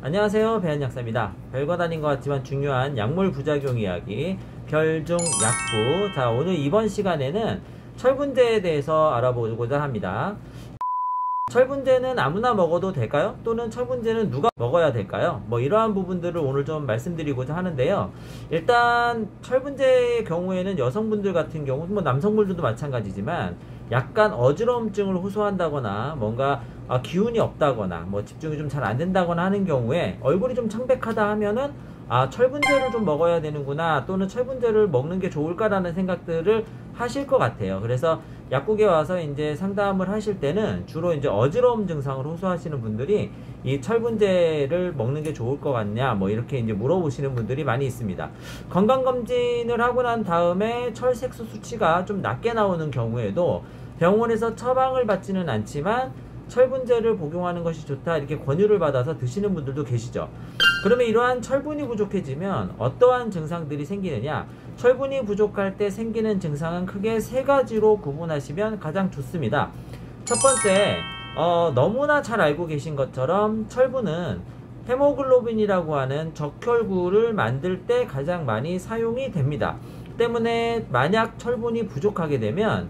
안녕하세요, 배한약사입니다. 별거 아닌 것 같지만 중요한 약물 부작용 이야기, 별중 약부. 자, 오늘 이번 시간에는 철분제에 대해서 알아보고자 합니다. 철분제는 아무나 먹어도 될까요? 또는 철분제는 누가 먹어야 될까요? 뭐 이러한 부분들을 오늘 좀 말씀드리고자 하는데요. 일단 철분제의 경우에는 여성분들 같은 경우, 뭐 남성분들도 마찬가지지만 약간 어지러움증을 호소한다거나 뭔가 기운이 없다거나 뭐 집중이 좀 잘 안 된다거나 하는 경우에 얼굴이 좀 창백하다 하면은 철분제를 좀 먹어야 되는구나, 또는 철분제를 먹는 게 좋을까라는 생각들을 하실 것 같아요. 그래서 약국에 와서 이제 상담을 하실 때는 주로 이제 어지러움 증상을 호소하시는 분들이 이 철분제를 먹는 게 좋을 것 같냐, 뭐 이렇게 이제 물어보시는 분들이 많이 있습니다. 건강검진을 하고 난 다음에 철색소 수치가 좀 낮게 나오는 경우에도 병원에서 처방을 받지는 않지만 철분제를 복용하는 것이 좋다, 이렇게 권유를 받아서 드시는 분들도 계시죠. 그러면 이러한 철분이 부족해지면 어떠한 증상들이 생기느냐? 철분이 부족할 때 생기는 증상은 크게 세 가지로 구분하시면 가장 좋습니다. 첫 번째, 너무나 잘 알고 계신 것처럼 철분은 헤모글로빈이라고 하는 적혈구를 만들 때 가장 많이 사용이 됩니다. 때문에 만약 철분이 부족하게 되면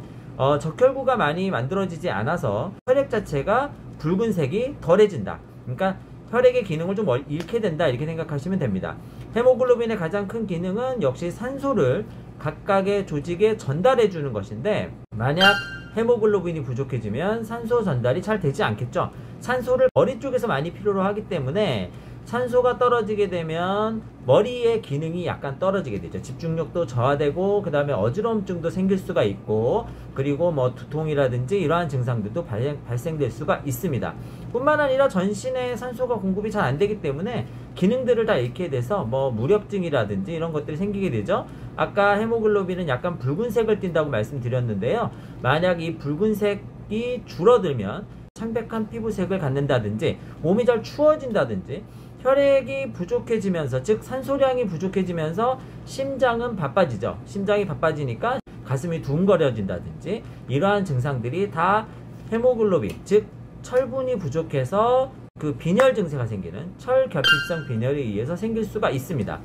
적혈구가 많이 만들어지지 않아서 혈액 자체가 붉은색이 덜해진다. 그러니까 혈액의 기능을 좀 잃게 된다, 이렇게 생각하시면 됩니다. 헤모글로빈의 가장 큰 기능은 역시 산소를 각각의 조직에 전달해 주는 것인데, 만약 헤모글로빈이 부족해지면 산소 전달이 잘 되지 않겠죠. 산소를 머리 쪽에서 많이 필요로 하기 때문에 산소가 떨어지게 되면 머리의 기능이 약간 떨어지게 되죠. 집중력도 저하되고, 그 다음에 어지러움증도 생길 수가 있고, 그리고 뭐 두통이라든지 이러한 증상들도 발생될 수가 있습니다. 뿐만 아니라 전신에 산소가 공급이 잘 안 되기 때문에 기능들을 다 잃게 돼서 뭐 무력증이라든지 이런 것들이 생기게 되죠. 아까 헤모글로빈은 약간 붉은색을 띈다고 말씀드렸는데요. 만약 이 붉은색이 줄어들면 창백한 피부색을 갖는다든지, 몸이 잘 추워진다든지, 혈액이 부족해지면서, 즉 산소량이 부족해지면서 심장은 바빠지죠. 심장이 바빠지니까 가슴이 둥거려진다든지, 이러한 증상들이 다 헤모글로빈, 즉 철분이 부족해서 그 빈혈 증세가 생기는 철결핍성 빈혈에 의해서 생길 수가 있습니다.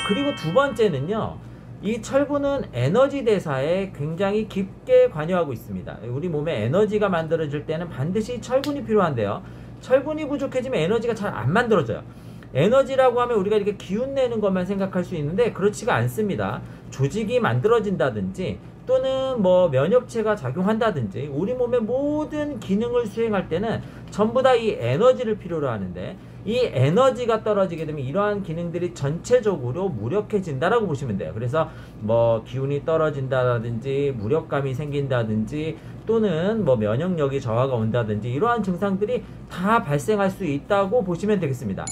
그리고 두 번째는요, 이 철분은 에너지 대사에 굉장히 깊게 관여하고 있습니다. 우리 몸에 에너지가 만들어질 때는 반드시 철분이 필요한데요, 철분이 부족해지면 에너지가 잘 안 만들어져요. 에너지라고 하면 우리가 이렇게 기운 내는 것만 생각할 수 있는데 그렇지가 않습니다. 조직이 만들어진다든지, 또는 뭐 면역체가 작용한다든지, 우리 몸의 모든 기능을 수행할 때는 전부 다 이 에너지를 필요로 하는데, 이 에너지가 떨어지게 되면 이러한 기능들이 전체적으로 무력해진다라고 보시면 돼요. 그래서 뭐 기운이 떨어진다든지, 무력감이 생긴다든지, 또는 뭐 면역력이 저하가 온다든지, 이러한 증상들이 다 발생할 수 있다고 보시면 되겠습니다.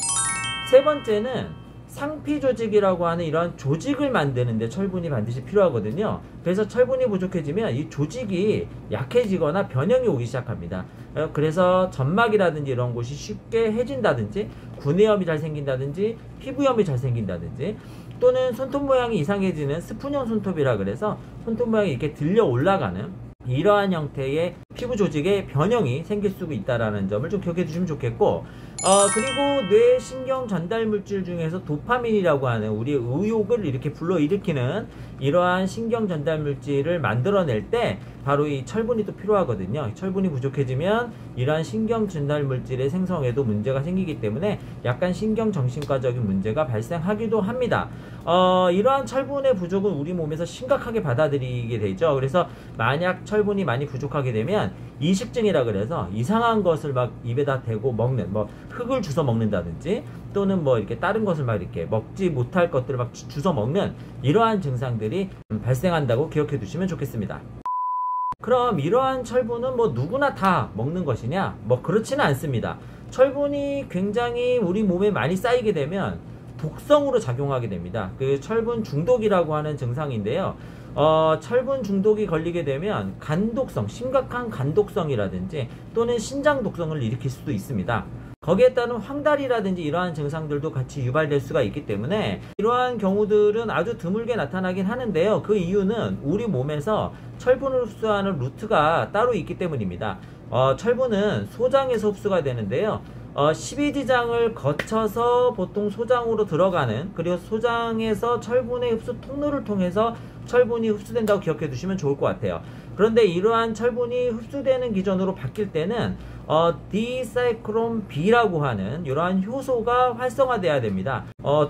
세 번째는 상피 조직이라고 하는 이런 조직을 만드는데 철분이 반드시 필요하거든요. 그래서 철분이 부족해지면 이 조직이 약해지거나 변형이 오기 시작합니다. 그래서 점막이라든지 이런 곳이 쉽게 해진다든지, 구내염이 잘 생긴다든지, 피부염이 잘 생긴다든지, 또는 손톱 모양이 이상해지는 스푼형 손톱이라 그래서 손톱 모양이 이렇게 들려 올라가는 이러한 형태의 피부 조직의 변형이 생길 수 있다는 점을 좀 기억해 주시면 좋겠고, 그리고 뇌 신경 전달 물질 중에서 도파민이라고 하는 우리의 의욕을 이렇게 불러일으키는 이러한 신경 전달 물질을 만들어낼 때 바로 이 철분이 또 필요하거든요. 철분이 부족해지면 이러한 신경 전달 물질의 생성에도 문제가 생기기 때문에 약간 신경 정신과적인 문제가 발생하기도 합니다. 이러한 철분의 부족은 우리 몸에서 심각하게 받아들이게 되죠. 그래서 만약 철분이 많이 부족하게 되면 이식증이라 그래서 이상한 것을 막 입에다 대고 먹는, 뭐 흙을 주워 먹는다든지, 또는 뭐 이렇게 다른 것을 막 이렇게 먹지 못할 것들을 막 주워 먹는 이러한 증상들이 발생한다고 기억해 두시면 좋겠습니다. 그럼 이러한 철분은 뭐 누구나 다 먹는 것이냐? 뭐 그렇지는 않습니다. 철분이 굉장히 우리 몸에 많이 쌓이게 되면 독성으로 작용하게 됩니다. 그 철분 중독이라고 하는 증상인데요. 철분 중독이 걸리게 되면 간독성, 심각한 간독성이라든지, 또는 신장 독성을 일으킬 수도 있습니다. 거기에 따른 황달이라든지 이러한 증상들도 같이 유발될 수가 있기 때문에 이러한 경우들은 아주 드물게 나타나긴 하는데요. 그 이유는 우리 몸에서 철분을 흡수하는 루트가 따로 있기 때문입니다. 철분은 소장에서 흡수가 되는데요. 12지장을 거쳐서 보통 소장으로 들어가는, 그리고 소장에서 철분의 흡수 통로를 통해서 철분이 흡수된다고 기억해 두시면 좋을 것 같아요. 그런데 이러한 철분이 흡수되는 기전으로 바뀔 때는 디사이클론 B라고 하는 이러한 효소가 활성화돼야 됩니다.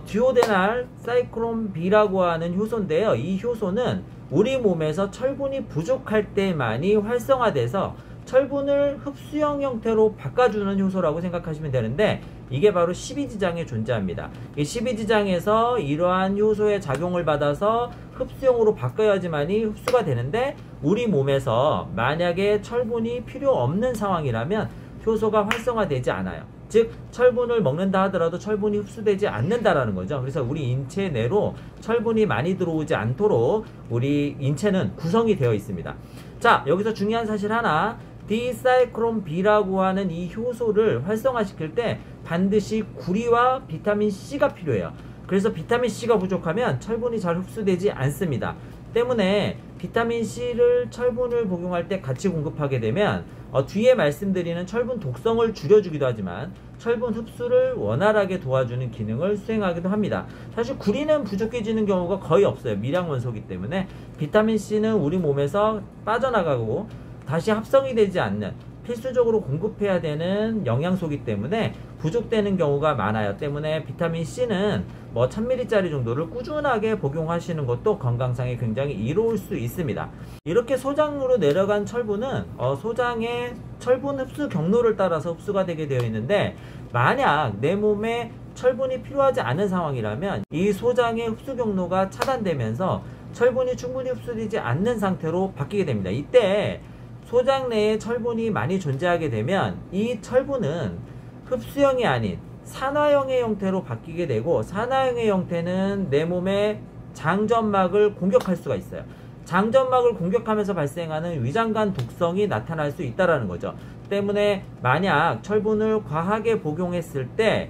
듀오데날 사이클론 B라고 하는 효소인데요. 이 효소는 우리 몸에서 철분이 부족할 때만이 활성화돼서 철분을 흡수형 형태로 바꿔주는 효소라고 생각하시면 되는데, 이게 바로 12지장에 존재합니다. 이 12지장에서 이러한 효소의 작용을 받아서 흡수형으로 바꿔야지만이 흡수가 되는데, 우리 몸에서 만약에 철분이 필요 없는 상황이라면 효소가 활성화되지 않아요. 즉 철분을 먹는다 하더라도 철분이 흡수되지 않는다라는 거죠. 그래서 우리 인체 내로 철분이 많이 들어오지 않도록 우리 인체는 구성이 되어 있습니다. 자, 여기서 중요한 사실 하나, 디사이클론 B라고 하는 이 효소를 활성화시킬 때 반드시 구리와 비타민 C가 필요해요. 그래서 비타민 C가 부족하면 철분이 잘 흡수되지 않습니다. 때문에 비타민 C를 철분을 복용할 때 같이 공급하게 되면 뒤에 말씀드리는 철분 독성을 줄여주기도 하지만 철분 흡수를 원활하게 도와주는 기능을 수행하기도 합니다. 사실 구리는 부족해지는 경우가 거의 없어요. 미량 원소이기 때문에. 비타민 C는 우리 몸에서 빠져나가고 다시 합성이 되지 않는, 필수적으로 공급해야 되는 영양소이기 때문에 부족되는 경우가 많아요. 때문에 비타민 C는 1000ml짜리 정도를 꾸준하게 복용하시는 것도 건강상에 굉장히 이로울 수 있습니다. 이렇게 소장으로 내려간 철분은 소장의 철분 흡수 경로를 따라서 흡수가 되게 되어 있는데, 만약 내 몸에 철분이 필요하지 않은 상황이라면 이 소장의 흡수 경로가 차단되면서 철분이 충분히 흡수되지 않는 상태로 바뀌게 됩니다. 이때 소장 내에 철분이 많이 존재하게 되면 이 철분은 흡수형이 아닌 산화형의 형태로 바뀌게 되고, 산화형의 형태는 내 몸의 장점막을 공격할 수가 있어요. 장점막을 공격하면서 발생하는 위장관 독성이 나타날 수 있다는 거죠. 때문에 만약 철분을 과하게 복용했을 때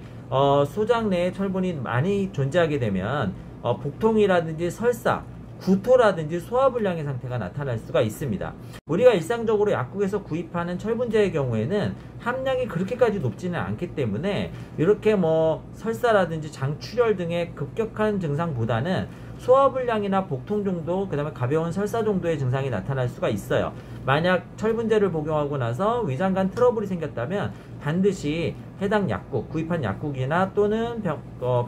소장 내에 철분이 많이 존재하게 되면 복통이라든지 설사, 구토라든지 소화불량의 상태가 나타날 수가 있습니다. 우리가 일상적으로 약국에서 구입하는 철분제의 경우에는 함량이 그렇게까지 높지는 않기 때문에 이렇게 설사라든지 장출혈 등의 급격한 증상보다는 소화불량이나 복통 정도, 그 다음에 가벼운 설사 정도의 증상이 나타날 수가 있어요. 만약 철분제를 복용하고 나서 위장관 트러블이 생겼다면 반드시 해당 약국, 구입한 약국이나 또는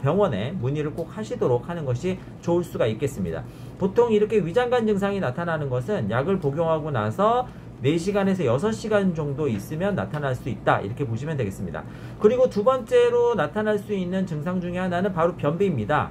병원에 문의를 꼭 하시도록 하는 것이 좋을 수가 있겠습니다. 보통 이렇게 위장관 증상이 나타나는 것은 약을 복용하고 나서 4시간에서 6시간 정도 있으면 나타날 수 있다, 이렇게 보시면 되겠습니다. 그리고 두 번째로 나타날 수 있는 증상 중에 하나는 바로 변비입니다.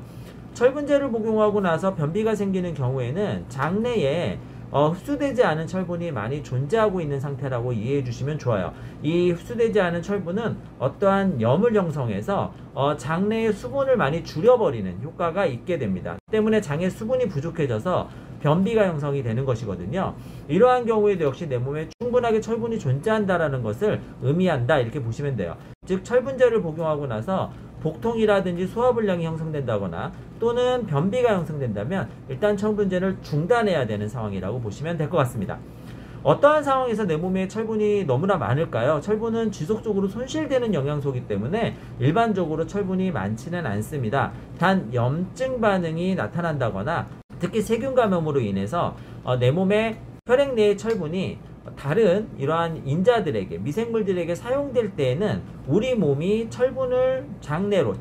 철분제를 복용하고 나서 변비가 생기는 경우에는 장내에 흡수되지 않은 철분이 많이 존재하고 있는 상태라고 이해해 주시면 좋아요. 이 흡수되지 않은 철분은 어떠한 염을 형성해서 장내의 수분을 많이 줄여버리는 효과가 있게 됩니다. 때문에 장에 수분이 부족해져서 변비가 형성이 되는 것이거든요. 이러한 경우에도 역시 내 몸에 충분하게 철분이 존재한다는 것을 의미한다, 이렇게 보시면 돼요. 즉 철분제를 복용하고 나서 복통이라든지 소화불량이 형성된다거나 또는 변비가 형성된다면 일단 철분제를 중단해야 되는 상황이라고 보시면 될 것 같습니다. 어떠한 상황에서 내 몸에 철분이 너무나 많을까요? 철분은 지속적으로 손실되는 영양소이기 때문에 일반적으로 철분이 많지는 않습니다. 단 염증 반응이 나타난다거나 특히 세균 감염으로 인해서 내 몸에 혈액 내의 철분이 다른 이러한 인자들에게, 미생물들에게 사용될 때에는 우리 몸이 철분을 장내로,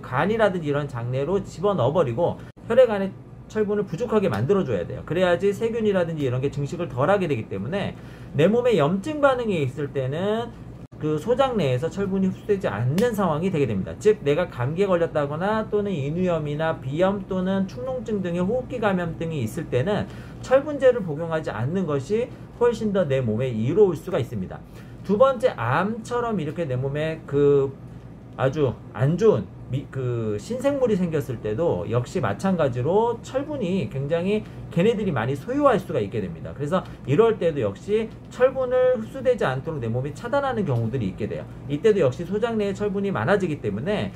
간이라든지 이런 장내로 집어넣어버리고 혈액 안에 철분을 부족하게 만들어줘야 돼요. 그래야지 세균이라든지 이런 게 증식을 덜 하게 되기 때문에 내 몸에 염증 반응이 있을 때는 그 소장 내에서 철분이 흡수되지 않는 상황이 되게 됩니다. 즉 내가 감기에 걸렸다거나 또는 인후염이나 비염 또는 축농증 등의 호흡기 감염 등이 있을 때는 철분제를 복용하지 않는 것이 훨씬 더 내 몸에 이로울 수가 있습니다. 두 번째, 암처럼 이렇게 내 몸에 아주 안 좋은 그 신생물이 생겼을 때도 역시 마찬가지로 철분이 굉장히 걔네들이 많이 소유할 수가 있게 됩니다. 그래서 이럴 때도 역시 철분을 흡수되지 않도록 내 몸이 차단하는 경우들이 있게 돼요. 이때도 역시 소장 내에 철분이 많아지기 때문에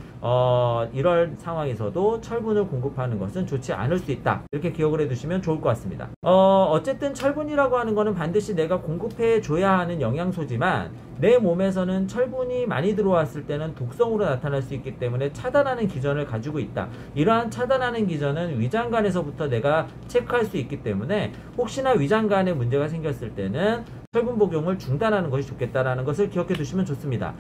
이럴 상황에서도 철분을 공급하는 것은 좋지 않을 수 있다. 이렇게 기억을 해두시면 좋을 것 같습니다. 어쨌든 철분이라고 하는 거는 반드시 내가 공급해 줘야 하는 영양소지만 내 몸에서는 철분이 많이 들어왔을 때는 독성으로 나타날 수 있기 때문에 차단하는 기전을 가지고 있다. 이러한 차단하는 기전은 위장관에서부터 내가 체크할 수 있기 때문에 혹시나 위장관에 문제가 생겼을 때는 철분 복용을 중단하는 것이 좋겠다라는 것을 기억해 두시면 좋습니다.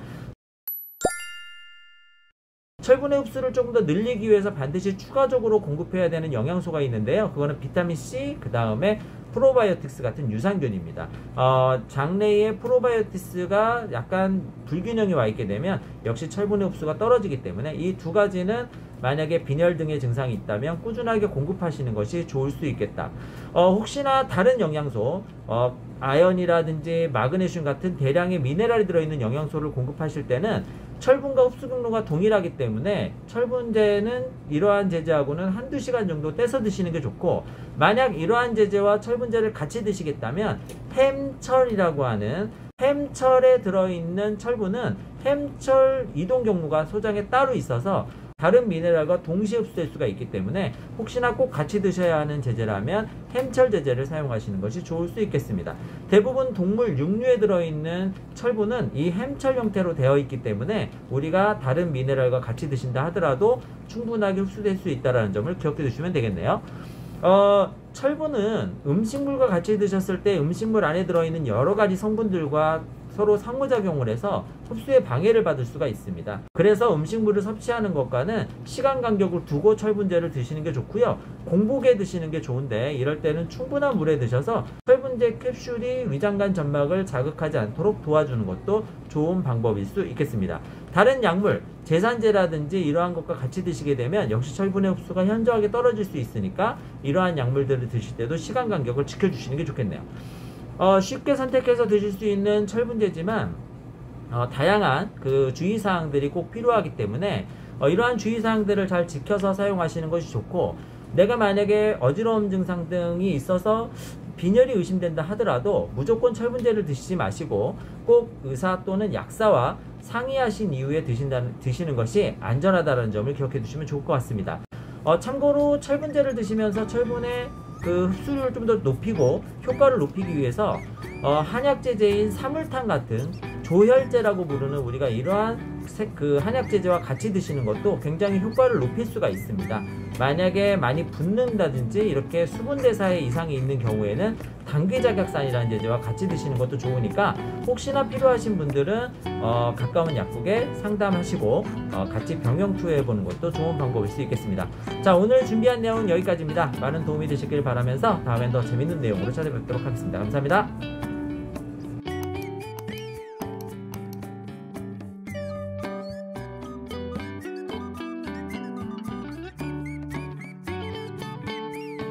철분의 흡수를 조금 더 늘리기 위해서 반드시 추가적으로 공급해야 되는 영양소가 있는데요. 그거는 비타민C, 그 다음에 프로바이오틱스 같은 유산균입니다. 장내에 프로바이오틱스가 약간 불균형이 와 있게 되면 역시 철분의 흡수가 떨어지기 때문에 이 두 가지는 만약에 빈혈 등의 증상이 있다면 꾸준하게 공급하시는 것이 좋을 수 있겠다. 혹시나 다른 영양소, 아연이라든지 마그네슘 같은 대량의 미네랄이 들어있는 영양소를 공급하실 때는 철분과 흡수 경로가 동일하기 때문에 철분제는 이러한 제제하고는 한두 시간 정도 떼서 드시는 게 좋고, 만약 이러한 제제와 철분제를 같이 드시겠다면 햄철이라고 하는 햄철에 들어있는 철분은 햄철 이동 경로가 소장에 따로 있어서 다른 미네랄과 동시에 흡수될 수가 있기 때문에 혹시나 꼭 같이 드셔야 하는 제제라면 햄철 제제를 사용하시는 것이 좋을 수 있겠습니다. 대부분 동물 육류에 들어있는 철분은 이 햄철 형태로 되어 있기 때문에 우리가 다른 미네랄과 같이 드신다 하더라도 충분하게 흡수될 수 있다는 점을 기억해 두시면 되겠네요. 철분은 음식물과 같이 드셨을 때 음식물 안에 들어있는 여러가지 성분들과 서로 상호작용을 해서 흡수에 방해를 받을 수가 있습니다. 그래서 음식물을 섭취하는 것과는 시간 간격을 두고 철분제를 드시는 게 좋고요. 공복에 드시는 게 좋은데 이럴 때는 충분한 물에 드셔서 철분제 캡슐이 위장관 점막을 자극하지 않도록 도와주는 것도 좋은 방법일 수 있겠습니다. 다른 약물, 제산제라든지 이러한 것과 같이 드시게 되면 역시 철분의 흡수가 현저하게 떨어질 수 있으니까 이러한 약물들을 드실 때도 시간 간격을 지켜주시는 게 좋겠네요. 쉽게 선택해서 드실 수 있는 철분제지만 다양한 그 주의사항들이 꼭 필요하기 때문에 이러한 주의사항들을 잘 지켜서 사용하시는 것이 좋고, 내가 만약에 어지러움 증상 등이 있어서 빈혈이 의심된다 하더라도 무조건 철분제를 드시지 마시고 꼭 의사 또는 약사와 상의하신 이후에 드시는 것이 안전하다는 점을 기억해 두시면 좋을 것 같습니다. 참고로 철분제를 드시면서 철분의 그 흡수율을 좀 더 높이고 효과를 높이기 위해서 한약제제인 사물탕 같은 조혈제라고 부르는 우리가 이러한 그 한약제제와 같이 드시는 것도 굉장히 효과를 높일 수가 있습니다. 만약에 많이 붓는다든지 이렇게 수분대사에 이상이 있는 경우에는 당귀작약산이라는 제제와 같이 드시는 것도 좋으니까 혹시나 필요하신 분들은 가까운 약국에 상담하시고 같이 병영 투여해보는 것도 좋은 방법일 수 있겠습니다. 자, 오늘 준비한 내용은 여기까지입니다. 많은 도움이 되시길 바라면서 다음엔 더 재밌는 내용으로 찾아뵙도록 하겠습니다. 감사합니다.